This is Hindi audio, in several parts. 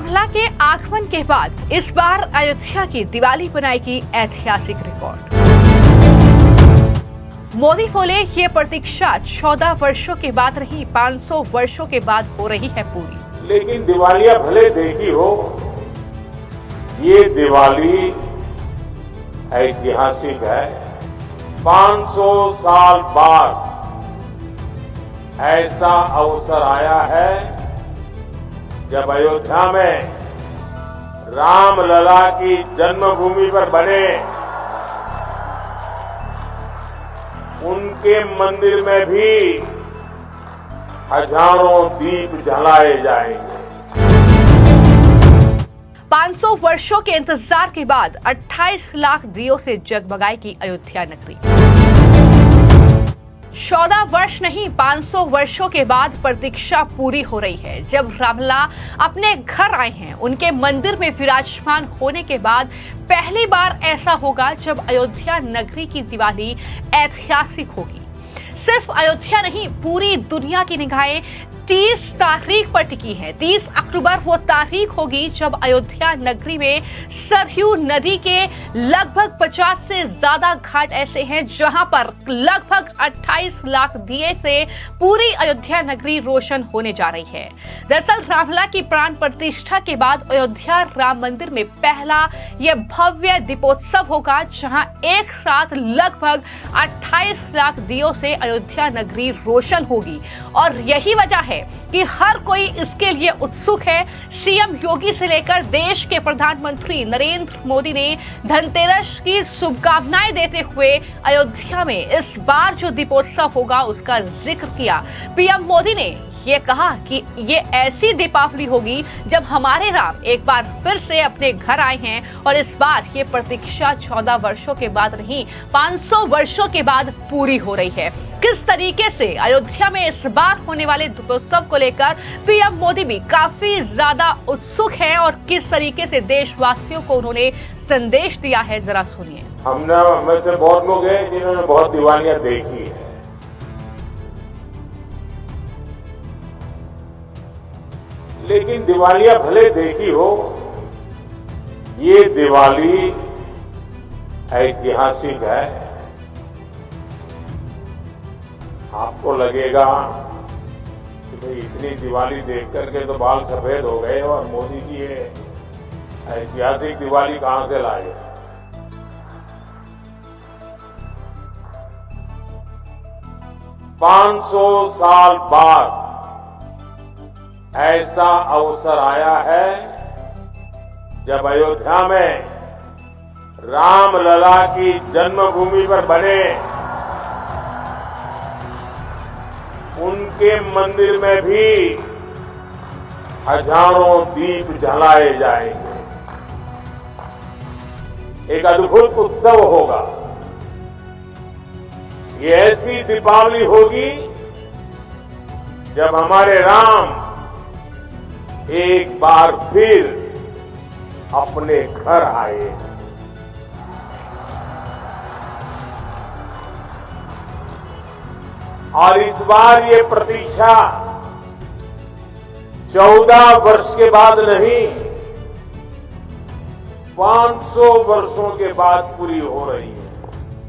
रामलला के आगमन के बाद इस बार अयोध्या की दिवाली बनाएगी ऐतिहासिक रिकॉर्ड। मोदी बोले ये प्रतीक्षा 14 वर्षों के बाद नहीं 500 वर्षों के बाद हो रही है पूरी। लेकिन दिवालियां भले देखी हो, ये दिवाली ऐतिहासिक है। 500 साल बाद ऐसा अवसर आया है जब अयोध्या में रामलला की जन्मभूमि पर बने उनके मंदिर में भी हजारों दीप जलाए जाएंगे। 500 वर्षों के इंतजार के बाद 28 लाख दियों से जगमगाएगी अयोध्या नगरी। 14 वर्ष नहीं 500 वर्षों के बाद प्रतीक्षा पूरी हो रही है। जब रामलला अपने घर आए हैं, उनके मंदिर में विराजमान होने के बाद पहली बार ऐसा होगा जब अयोध्या नगरी की दिवाली ऐतिहासिक होगी। सिर्फ अयोध्या नहीं, पूरी दुनिया की निगाहें 30 तारीख पर टिकी है। 30 अक्टूबर वो तारीख होगी जब अयोध्या नगरी में सरयू नदी के लगभग 50 से ज्यादा घाट ऐसे हैं जहां पर लगभग 28 लाख दिए से पूरी अयोध्या नगरी रोशन होने जा रही है। दरअसल रामलला की प्राण प्रतिष्ठा के बाद अयोध्या राम मंदिर में पहला यह भव्य दीपोत्सव होगा जहां एक साथ लगभग 28 लाख दियों से अयोध्या नगरी रोशन होगी और यही वजह है कि हर कोई इसके लिए उत्सुक है। सीएम योगी से लेकर देश के प्रधानमंत्री नरेंद्र मोदी ने धनतेरस की शुभकामनाएं देते हुए अयोध्या में इस बार जो दीपोत्सव होगा उसका जिक्र किया। पीएम मोदी ने ये कहा कि ये ऐसी दीपावली होगी जब हमारे राम एक बार फिर से अपने घर आए हैं और इस बार ये प्रतीक्षा 14 वर्षों के बाद नहीं 500 वर्षों के बाद पूरी हो रही है। किस तरीके से अयोध्या में इस बार होने वाले दीपोत्सव को लेकर पीएम मोदी भी काफी ज्यादा उत्सुक हैं और किस तरीके से देशवासियों को उन्होंने संदेश दिया है, जरा सुनिए। हम से बहुत लोग हैं जिन्होंने बहुत दिवालियां देखी है, लेकिन दिवालियां भले देखी हो, ये दिवाली ऐतिहासिक है। आपको लगेगा कि भाई इतनी दिवाली देख करके तो बाल सफेद हो गए और मोदी जी ये ऐतिहासिक दिवाली कहां से लाए। पांच 500 साल बाद ऐसा अवसर आया है जब अयोध्या में रामलला की जन्मभूमि पर बने उनके मंदिर में भी हजारों दीप जलाए जाएंगे। एक अद्भुत उत्सव होगा। ये ऐसी दीपावली होगी जब हमारे राम एक बार फिर अपने घर आए। और इस बार ये प्रतीक्षा 14 वर्ष के बाद नहीं 500 वर्षों के बाद पूरी हो रही है।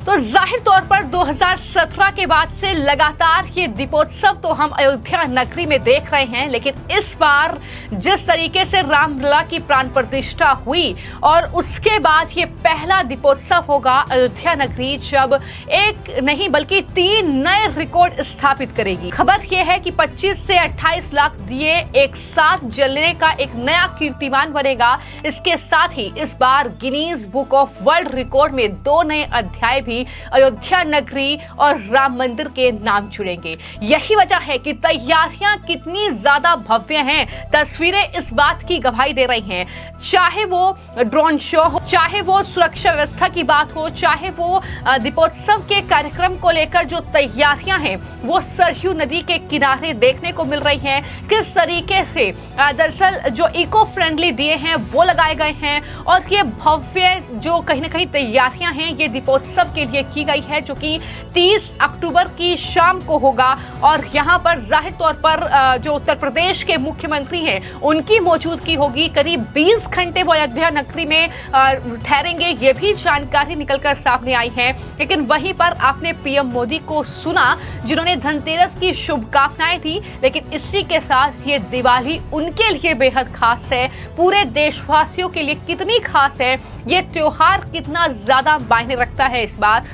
तो जाहिर तौर पर 2017 के बाद से लगातार ये दीपोत्सव तो हम अयोध्या नगरी में देख रहे हैं, लेकिन इस बार जिस तरीके से रामलला की प्राण प्रतिष्ठा हुई और उसके बाद ये पहला दीपोत्सव होगा अयोध्या नगरी जब एक नहीं बल्कि 3 नए रिकॉर्ड स्थापित करेगी। खबर ये है कि 25 से 28 लाख दिए एक साथ जलने का एक नया कीर्तिमान बनेगा। इसके साथ ही इस बार Guinness book of world record में 2 नए अध्याय अयोध्या नगरी और राम मंदिर के नाम जुड़ेंगे। यही वजह है कि तैयारियां कितनी ज्यादा भव्य हैं। तस्वीरें इस बात की गवाही दे रही हैं। चाहे वो ड्रोन शो हो, चाहे वो सुरक्षा व्यवस्था की बात हो, चाहे वो दीपोत्सव के कार्यक्रम को लेकर जो तैयारियां हैं वो सरयू नदी के किनारे देखने को मिल रही हैं। किस तरीके से दरअसल जो इको फ्रेंडली दिए हैं वो लगाए गए हैं और ये भव्य जो कहीं ना कहीं तैयारियां हैं ये दीपोत्सव के के लिए की गई है, जो कि 30 अक्टूबर की शाम को होगा। और यहाँ पर जाहिर तौर पर जो उत्तर प्रदेश के मुख्यमंत्री हैं उनकी मौजूदगी होगी। करीब 20 घंटे वो अयोध्या नगरी में ठहरेंगे, ये भी जानकारी निकलकर सामने आई है। लेकिन वहीं पर आपने पीएम मोदी को सुना, जिन्होंने धनतेरस की शुभकामनाएं दी। लेकिन इसी के साथ ये दिवाली उनके लिए बेहद खास है, पूरे देशवासियों के लिए कितनी खास है, ये त्योहार कितना ज्यादा मायने रखता है इस बार,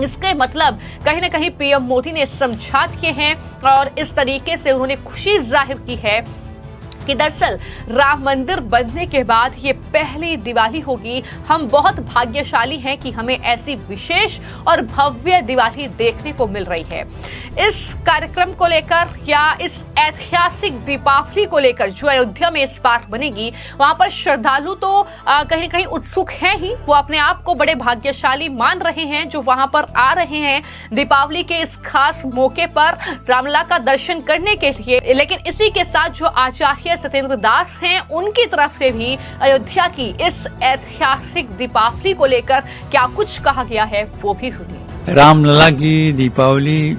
इसके मतलब कहीं ना कहीं पीएम मोदी ने समझा दिए हैं। और इस तरीके से उन्होंने खुशी जाहिर की है कि दरअसल राम मंदिर बनने के बाद ये पहली दिवाली होगी। हम बहुत भाग्यशाली हैं कि हमें ऐसी विशेष और भव्य दिवाली देखने को मिल रही है। इस कार्यक्रम को लेकर या इस ऐतिहासिक दीपावली को लेकर जो अयोध्या में इस बार बनेगी, वहां पर श्रद्धालु तो कहीं न कहीं उत्सुक हैं ही, वो अपने आप को बड़े भाग्यशाली मान रहे हैं जो वहां पर आ रहे हैं दीपावली के इस खास मौके पर रामलला का दर्शन करने के लिए। लेकिन इसी के साथ जो आचार्य सत्येंद्र दास हैं, उनकी तरफ से भी अयोध्या की इस ऐतिहासिक दीपावली को लेकर क्या कुछ कहा गया है, वो भी सुनिए। रामलला की दीपावली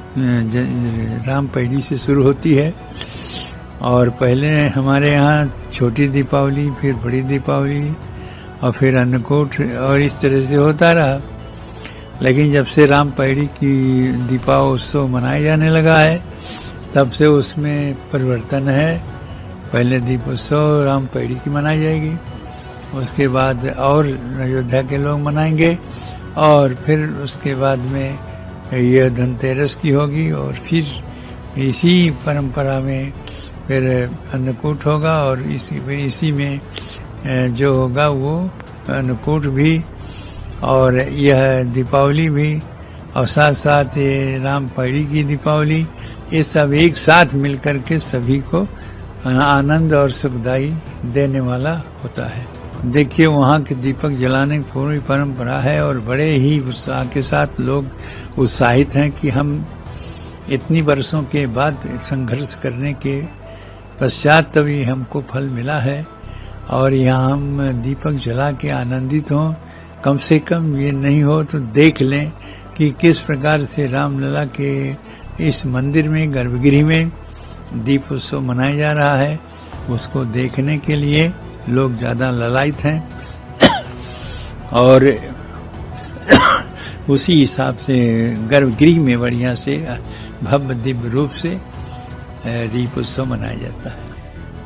राम पैड़ी से शुरू होती है और पहले हमारे यहाँ छोटी दीपावली, फिर बड़ी दीपावली और फिर अन्नकूट और इस तरह से होता रहा। लेकिन जब से राम पैड़ी की दीपोत्सव मनाया जाने लगा है, तब से उसमें परिवर्तन है। पहले दीपोत्सव राम पैड़ी की मनाई जाएगी, उसके बाद और अयोध्या के लोग मनाएंगे और फिर उसके बाद में यह धनतेरस की होगी और फिर इसी परंपरा में फिर अन्नकूट होगा और इसी में जो होगा वो अन्नकूट भी और यह दीपावली भी और साथ साथ ये राम पैड़ी की दीपावली, ये सब एक साथ मिलकर के सभी को आनंद और सुखदाई देने वाला होता है। देखिए, वहाँ के दीपक जलाने की पूरी परंपरा है और बड़े ही उत्साह के साथ लोग उत्साहित हैं कि हम इतनी वर्षों के बाद संघर्ष करने के पश्चात तभी हमको फल मिला है और यहाँ हम दीपक जला के आनंदित हों। कम से कम ये नहीं हो तो देख लें कि किस प्रकार से रामलला के इस मंदिर में, गर्भगृह में दीप उत्सव मनाया जा रहा है। उसको देखने के लिए लोग ज्यादा ललायित हैं और उसी हिसाब से गर्भगृह में बढ़िया से भव्य दिव्य रूप से दीप उत्सव मनाया जाता है।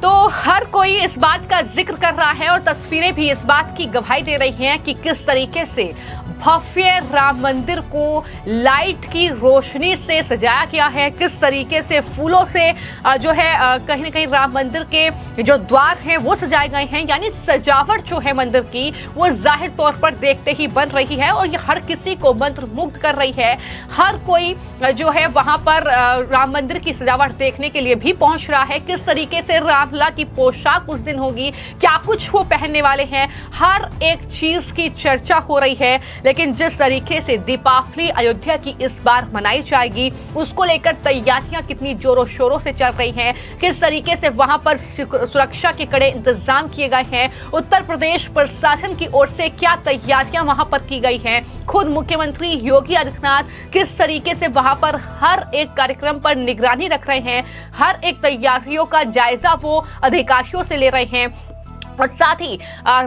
तो हर कोई इस बात का जिक्र कर रहा है और तस्वीरें भी इस बात की गवाही दे रही हैं कि किस तरीके से भव्य राम मंदिर को लाइट की रोशनी से सजाया गया है, किस तरीके से फूलों से जो है कहीं न कहीं राम मंदिर के जो द्वार हैं वो सजाए गए हैं। यानी सजावट जो है मंदिर की वो जाहिर तौर पर देखते ही बन रही है और ये हर किसी को मंत्रमुग्ध कर रही है। हर कोई जो है वहां पर राम मंदिर की सजावट देखने के लिए भी पहुंच रहा है। किस तरीके से रामलला की पोशाक उस दिन होगी, क्या कुछ वो पहनने वाले हैं, हर एक चीज की चर्चा हो रही है। लेकिन जिस तरीके से दीपावली अयोध्या की इस बार मनाई जाएगी, उसको लेकर तैयारियां कितनी जोरों शोरों से चल रही हैं, किस तरीके से वहां पर सुरक्षा के कड़े इंतजाम किए गए हैं, उत्तर प्रदेश प्रशासन की ओर से क्या तैयारियां वहां पर की गई हैं, खुद मुख्यमंत्री योगी आदित्यनाथ किस तरीके से वहां पर हर एक कार्यक्रम पर निगरानी रख रहे हैं, हर एक तैयारियों का जायजा वो अधिकारियों से ले रहे हैं। और साथ ही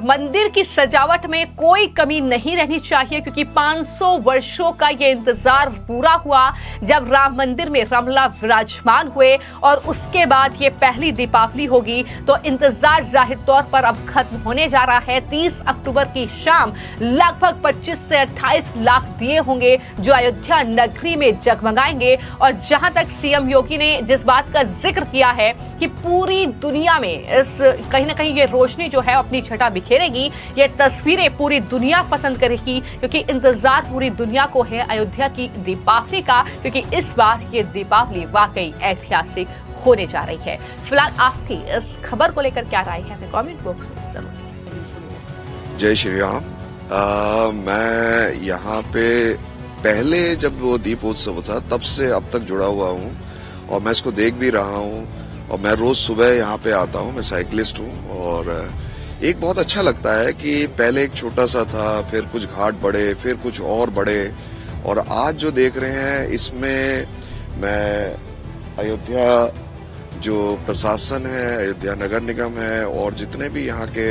मंदिर की सजावट में कोई कमी नहीं रहनी चाहिए, क्योंकि 500 वर्षों का ये इंतजार पूरा हुआ जब राम मंदिर में रामलला विराजमान हुए और उसके बाद ये पहली दीपावली होगी। तो इंतजार जाहिर तौर पर अब खत्म होने जा रहा है। 30 अक्टूबर की शाम लगभग 25 से 28 लाख दिए होंगे जो अयोध्या नगरी में जगमगाएंगे। और जहां तक सीएम योगी ने जिस बात का जिक्र किया है कि पूरी दुनिया में इस कहीं ना कहीं ये रोशनी जो है अपनी छटा बिखेरेगी, ये तस्वीरें पूरी दुनिया पसंद करेगी, क्योंकि इंतजार पूरी दुनिया को है अयोध्या की दीपावली का, क्योंकि इस बार ये दीपावली वाकई ऐतिहासिक होने जा रही है। फिलहाल आपकी इस खबर को लेकर क्या राय है, हमें कमेंट बॉक्स में जरूर। जय श्री राम। मैं यहाँ पे पहले जब वो दीपोत्सव था तब से अब तक जुड़ा हुआ हूँ और मैं इसको देख भी रहा हूँ और मैं रोज सुबह यहाँ पे आता हूँ। मैं साइकिलिस्ट हूँ और एक बहुत अच्छा लगता है कि पहले एक छोटा सा था, फिर कुछ घाट बढ़े, फिर कुछ और बढ़े, और आज जो देख रहे हैं इसमें मैं अयोध्या जो प्रशासन है, अयोध्या नगर निगम है और जितने भी यहाँ के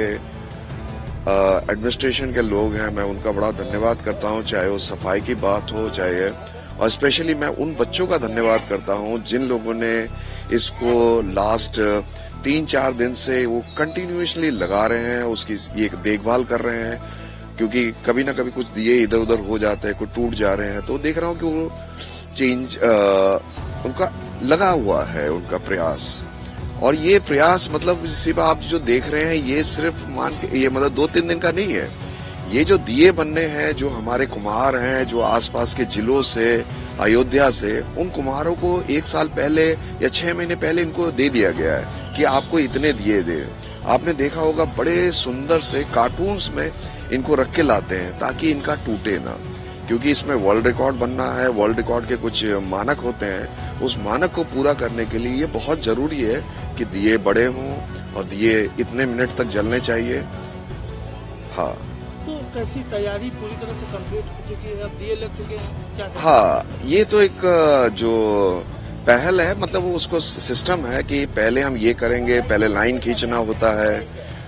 एडमिनिस्ट्रेशन के लोग हैं, मैं उनका बड़ा धन्यवाद करता हूँ, चाहे वो सफाई की बात हो, चाहे, और स्पेशली मैं उन बच्चों का धन्यवाद करता हूँ जिन लोगों ने इसको लास्ट 3-4 दिन से वो कंटिन्यूअसली लगा रहे हैं, उसकी ये देखभाल कर रहे हैं, क्योंकि कभी ना कभी कुछ दिए इधर उधर हो जाते हैं, कुछ टूट जा रहे हैं, तो देख रहा हूँ कि वो चेंज उनका लगा हुआ है, उनका प्रयास। और ये प्रयास मतलब सिर्फ आप जो देख रहे हैं ये सिर्फ मान के ये मतलब 2-3 दिन का नहीं है। ये जो दिए बनने हैं, जो हमारे कुम्हार हैं, जो आसपास के जिलों से, अयोध्या से, उन कुम्हारों को 1 साल पहले या 6 महीने पहले इनको दे दिया गया है कि आपको इतने दिए दे। आपने देखा होगा बड़े सुंदर से कार्टून्स में इनको रख के लाते हैं ताकि इनका टूटे ना, क्योंकि इसमें वर्ल्ड रिकॉर्ड बनना है, वर्ल्ड रिकॉर्ड के कुछ मानक होते हैं, उस मानक को पूरा करने के लिए ये बहुत जरूरी है कि दिए बड़े हों और दिए इतने मिनट तक जलने चाहिए। हाँ, तो कैसी तैयारी पूरी तरह से कंप्लीट हो चुकी है, अब दिए लग चुके हैं क्या? हाँ, ये तो एक जो पहल है, मतलब वो उसको सिस्टम है कि पहले हम ये करेंगे, पहले लाइन खींचना होता है,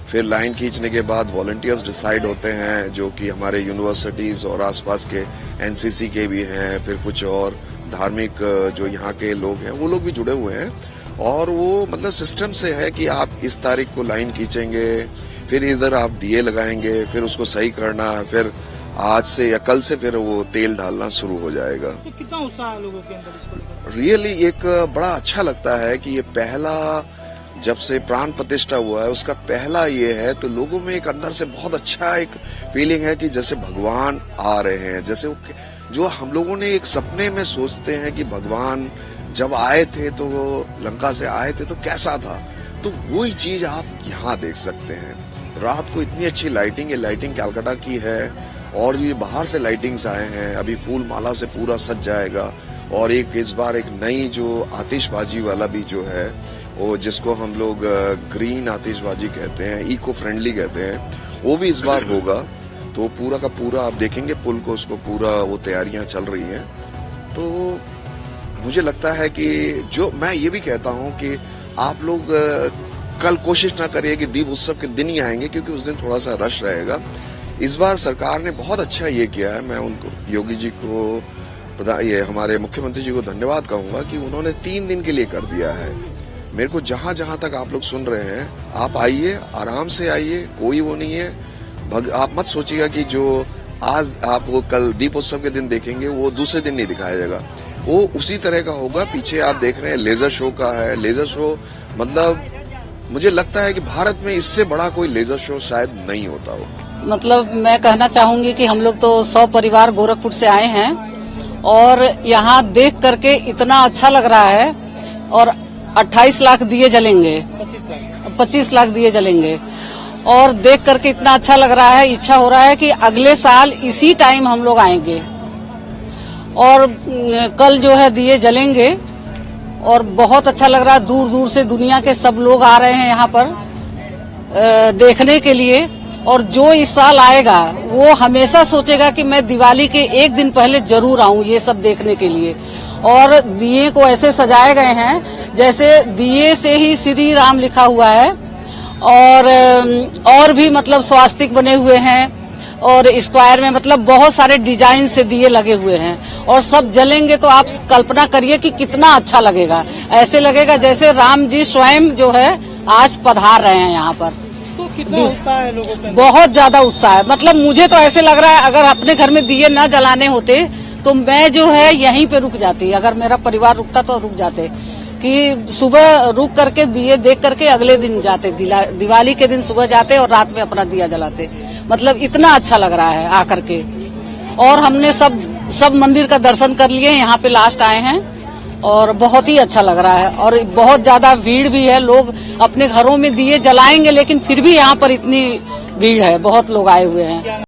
फिर लाइन खींचने के बाद वॉलंटियर्स डिसाइड होते हैं जो कि हमारे यूनिवर्सिटीज और आसपास के एनसीसी के भी हैं, फिर कुछ और धार्मिक जो यहाँ के लोग हैं वो लोग भी जुड़े हुए हैं, और वो मतलब सिस्टम से है कि आप इस तारीख को लाइन खींचेंगे, फिर इधर आप दिए लगाएंगे, फिर उसको सही करना है, फिर आज से या कल से फिर वो तेल डालना शुरू हो जाएगा। तो कितना उत्साह है लोगों के अंदर इसको लेकर? रियली एक बड़ा अच्छा लगता है कि ये पहला, जब से प्राण प्रतिष्ठा हुआ है उसका पहला ये है, तो लोगों में एक अंदर से बहुत अच्छा एक फीलिंग है कि जैसे भगवान आ रहे हैं, जैसे जो हम लोगों ने एक सपने में सोचते हैं कि भगवान जब आए थे तो वो लंका से आए थे तो कैसा था, तो वही चीज आप यहाँ देख सकते हैं। रात को इतनी अच्छी लाइटिंग, ये लाइटिंग कलकत्ता की है, और ये बाहर से लाइटिंग्स आए हैं, अभी फूल माला से पूरा सज जाएगा, और एक इस बार एक नई जो आतिशबाजी वाला भी जो है, वो जिसको हम लोग ग्रीन आतिशबाजी कहते हैं, इको फ्रेंडली कहते हैं, वो भी इस बार होगा। तो पूरा का पूरा आप देखेंगे पुल को, उसको पूरा वो तैयारियां चल रही हैं। तो मुझे लगता है कि जो मैं ये भी कहता हूँ कि आप लोग कल कोशिश ना करिए कि दीप उत्सव के दिन ही आएंगे, क्योंकि उस दिन थोड़ा सा रश रहेगा। इस बार सरकार ने बहुत अच्छा ये किया है, मैं उनको योगी जी को, ये हमारे मुख्यमंत्री जी को धन्यवाद कहूंगा कि उन्होंने 3 दिन के लिए कर दिया है। मेरे को जहां जहां तक आप लोग सुन रहे हैं, आप आइए, आराम से आइए, कोई वो नहीं है। आप मत सोचिएगा कि जो आज आप वो कल दीप उत्सव के दिन देखेंगे वो दूसरे दिन नहीं दिखाया जाएगा, वो उसी तरह का होगा। पीछे आप देख रहे हैं लेजर शो का है, लेजर शो मतलब मुझे लगता है कि भारत में इससे बड़ा कोई लेजर शो शायद नहीं होता हो। मतलब मैं कहना चाहूंगी कि हम लोग तो 100 परिवार गोरखपुर से आए हैं और यहाँ देख करके इतना अच्छा लग रहा है, और 28 लाख दिए जलेंगे, 25 लाख दिए जलेंगे, और देख करके इतना अच्छा लग रहा है। इच्छा हो रहा है कि अगले साल इसी टाइम हम लोग आएंगे, और कल जो है दिए जलेंगे, और बहुत अच्छा लग रहा है। दूर दूर से दुनिया के सब लोग आ रहे हैं यहाँ पर देखने के लिए, और जो इस साल आएगा वो हमेशा सोचेगा कि मैं दिवाली के 1 दिन पहले जरूर आऊं ये सब देखने के लिए। और दिए को ऐसे सजाए गए हैं जैसे दिए से ही श्री राम लिखा हुआ है, और भी मतलब स्वास्तिक बने हुए हैं, और स्क्वायर में मतलब बहुत सारे डिजाइन से दिए लगे हुए हैं, और सब जलेंगे तो आप कल्पना करिए कि कितना अच्छा लगेगा। ऐसे लगेगा जैसे राम जी स्वयं जो है आज पधार रहे हैं यहाँ पर। तो कितना उत्साह है लोगों का? बहुत ज्यादा उत्साह है। मतलब मुझे तो ऐसे लग रहा है अगर अपने घर में दिए न जलाने होते तो मैं जो है यहीं पे रुक जाती, अगर मेरा परिवार रुकता तो रुक जाते, कि सुबह रुक करके दिए देख करके अगले दिन जाते, दिवाली के दिन सुबह जाते और रात में अपना दिया जलाते। मतलब इतना अच्छा लग रहा है आकर के। और हमने सब मंदिर का दर्शन कर लिए, यहाँ पे लास्ट आए हैं, और बहुत ही अच्छा लग रहा है। और बहुत ज्यादा भीड़ भी है, लोग अपने घरों में दिए जलाएंगे लेकिन फिर भी यहाँ पर इतनी भीड़ है, बहुत लोग आए हुए हैं।